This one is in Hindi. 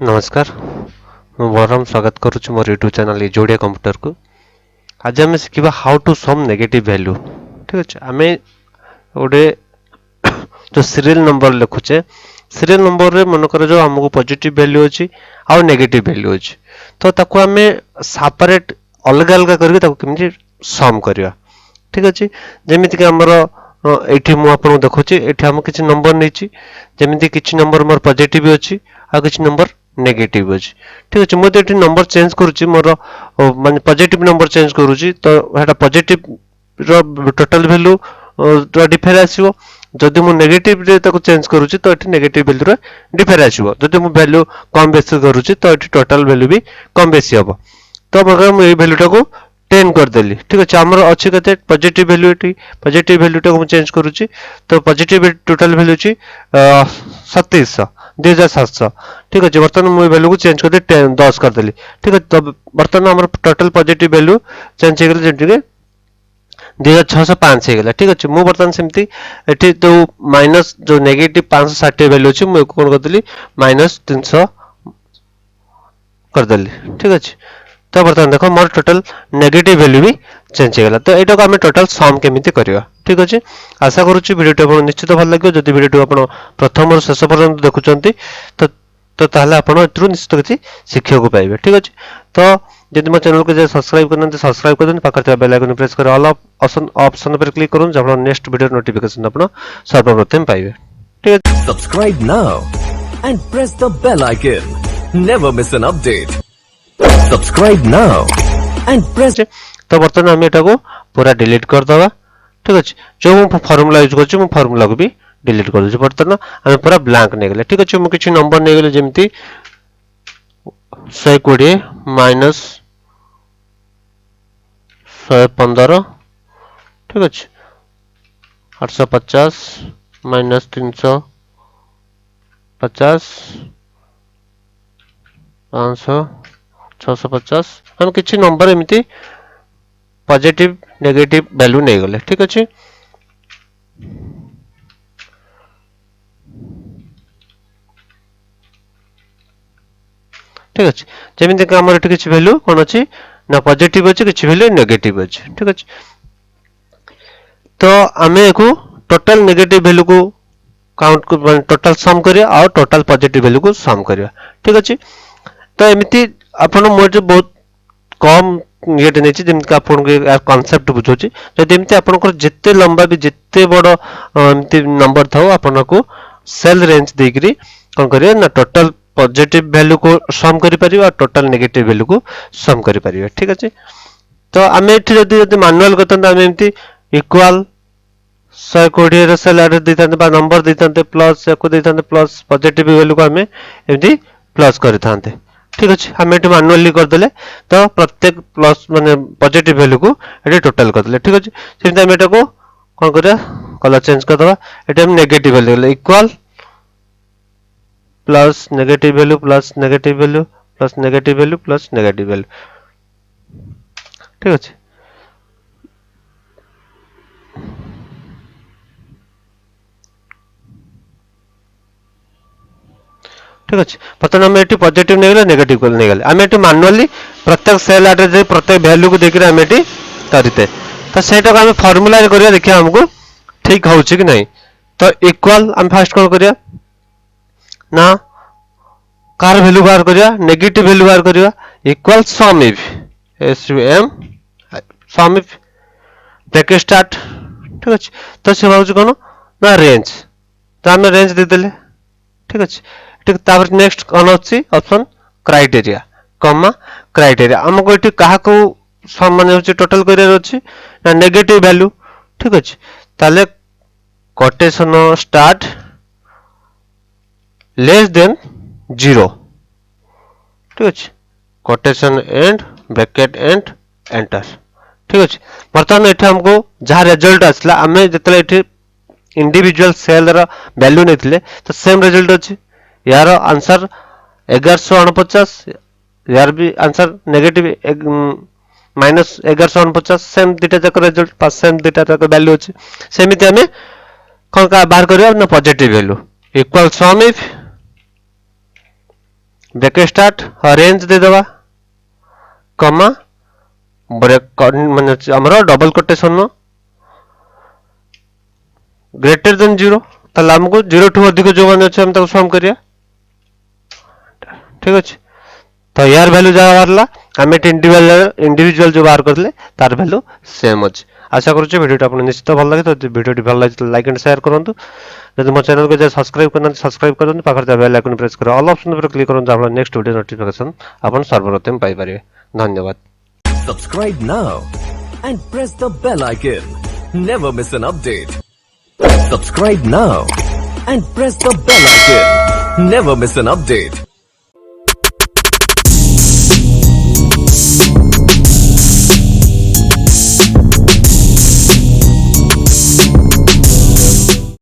नमस्कार मु बलराम स्वागत करुच्ची मोर यूट्यूब चैनल जोड़िया कंप्यूटर को। आज आम शिखा how to sum negative value. ठीक अच्छे आम गोटे जो सीरियल नंबर लिखुचे सीरियल नंबर रे मनकर जो आमको पॉजिटिव वैल्यू अच्छी आउ नेगेटिव वैल्यू अच्छी तो ताको आम सेपरेट अलग अलग करके सम करवा। ठीक अच्छे जमीक आमर ये मुझे देखुची ये आम किसी नंबर नहीं जमी किसी नंबर मोर पॉजिटिव अच्छी आ किसी नंबर नेगेटिव अच्छी। ठीक अच्छे मुझे ये नंबर चेंज करुच्ची मोर माने पॉजिटिव नंबर चेंज करुच्ची तो यहाँ पॉजिटिव रो टोटल वैल्यू डिफर आसो जदि मु नेगेटिव रे ताको चेंज करुच्ची तो ये नेगेटिव वैल्यू रे डिफर आसो जदि मु वैल्यू कम बेसी करुच्ची तो ये टोटल वैल्यू भी कम बेसी हम तो मगर मुझे भैल्यू टाक 10 करदेली। ठीक अच्छे आमर अच्छी कते पॉजिटिव वैल्यू ये पॉजिटिव वैल्यू टाक चेंज करुच्ची तो पॉजिटिव टोटल वैल्यू अच्छी 2700 2700। ठीक अच्छे बर्तमान मुझे वैल्यू को चेंज कर 10 करदेली। ठीक है तो बर्तमान आम टोटल पॉजिटिव वैल्यू चेंज हो गला 2605 होगा। ठीक अच्छे मुझे बर्तमान सेमती ये तो माइनस जो नेगेटिव 560 वैल्यू अच्छी मुझे कौन करदेली माइनस 300 करदेली। ठीक अच्छे तो बर्तमान देखो मोर टोटल नेगेटिव वैल्यू भी चेंज होगा तो यहाँ को आम टोटल सम केमी करवा। ठीक अच्छे आशा करुच्ची भिडियोटी आप निश्चित भल लगे जदि भिडियोटी आप प्रथम और शेष पर्यंत देखुंत तो ताहले आपण एथरू निश्चित किसी शिक्षा को पाइबे। ठीक अच्छे तो जदि मो चैनल को सब्सक्राइब करना सब्सक्राइब कर पाखे बेल आइकन प्रेस कर ऑल ऑप्शन पर क्लिक करूँ जब नेक्स्ट वीडियो नोटिफिकेशन आप सर्वप्रथम पाइबे। ठीक है subscribe now and press the bell icon never miss an update. Subscribe now and press तो बर्तमान आम एटा को पूरा डिलीट कर दवा। ठीक अच्छे जो मु फॉर्मूला यूज कर फॉर्मूला को भी डिलीट कर दूँ बर्तमान आम पूरा ब्लैंक नहीं गले। ठीक अच्छे मुझे नंबर नहीं गले जमी 120 माइनस 115। ठीक अच्छे 850 माइनस 350 500 650 हम किसी नंबर एमती पॉजिटिव नेगेटिव वैल्यू नहीं गले। ठीक अच्छे ठीक अच्छे जमी आम किसी वैल्यू कौन अच्छी ना पॉजिटिव अच्छे किसी वैल्यू नेगेटिव अच्छे। ठीक अच्छे तो आम को टोटल नेगेटिव वैल्यू को काउंट को टोटल सम करिया और टोटल पॉजिटिव वैल्यू को सम करिया। ठीक अच्छे तो एमती आपण मोर बहुत कम ये नहीं आप कनसेप्ट बुझे जब आप जिते लंबा भी जिते बड़ नंबर था आपन को सेल रेंज देकरी कौन करिए ना टोटल पॉजिटिव वैल्यू को सम करि और टोटल नेगेटिव वैल्यू को सम करि। ठीक अच्छे तो आम ये मैनुअल करते आम एमती इक्वाल 120 सेल एड्रेस देते नंबर देते प्लस या प्लस पॉजिटिव वैल्यू को आम एमती प्लस करते। ठीक अच्छे आम ये मैनुअली करदे तो प्रत्येक प्लस माने पॉजिटिव वैल्यू को ये टोटल करदे। ठीक अच्छे सेमती आम एटा को कौन करिया कलर चेंज करदे ये हम negative value equal plus negative value plus negative value plus negative value plus negative value. ठीक अच्छे ठीक अच्छे बर्तमान आम ये पॉजिटिव नहीं गले नेगेटिव नहीं गले आम ये मैनुअली प्रत्येक सेल एड्रेस प्रत्येक वैल्यू को देखिए आम ये करते तो सहीटा को आम फॉर्मूला करिया देखिए हमको ठीक हो कि नहीं। तो इक्वाल आम फास्ट कौन करिया ना कार वैल्यू बाहर करिया नेगेटिव वैल्यू बाहर करिया equal sum if SUM sum if bracket start. ठीक अच्छे तो से भाव कौन ना रेंज तो आम रेंज देदेले। ठीक अच्छे ठीक तापर नेक्स्ट कौन अच्छी ऑप्शन क्राइटेरिया कमा क्राइटेरिया आमको ये क्या मान टोटल कर अच्छी ना नेगेटिव वैल्यू। ठीक अच्छे ताले कोटेशन स्टार्ट लेस देन 0। ठीक अच्छे quotation and bracket and enter. ठीक अच्छे बर्तमान ये हमको जहाँ रिजल्ट आसला आम जो इंडिविजुअल सेल वैल्यू नहीं तो सेम रिजल्ट अच्छी यार आंसर 1149 यार भी आंसर नेगेटिव माइनस 1149 सेम दुटा जाक रिजल्ट सेम दुटा जाक वैल्यू अच्छी सेमती आम कौन का बाहर करवा ना positive value equal sum if bracket start range दे दबा कमा ब्रेक माने हमरो डबल कोटेशन ग्रेटर देन 0 ताले हमको 0 ठू अधिक जो मान अछि हम ताको सम करिया ठीक अछि तो यार वैल्यू जा बारला हमें इंडिविजुअल जो बाहर करले तार वैल्यू सेम अछि आशा करूछु वीडियो आपन निश्चित भल लागे तो वीडियो भल लागे तो लाइक एंड शेयर करंतु यदि मो चैनल को जे सब्सक्राइब करना सब्सक्राइब करंतु पाखर जा बेल आइकन प्रेस कर ऑल ऑप्शन पर क्लिक करंतु आपन नेक्स्ट वीडियो नोटिफिकेशन आपन सर्वप्रथम पाई परिबे धन्यवाद Subscribe now and press the bell icon. Never miss an update. Subscribe now and press the bell icon. Never miss an update.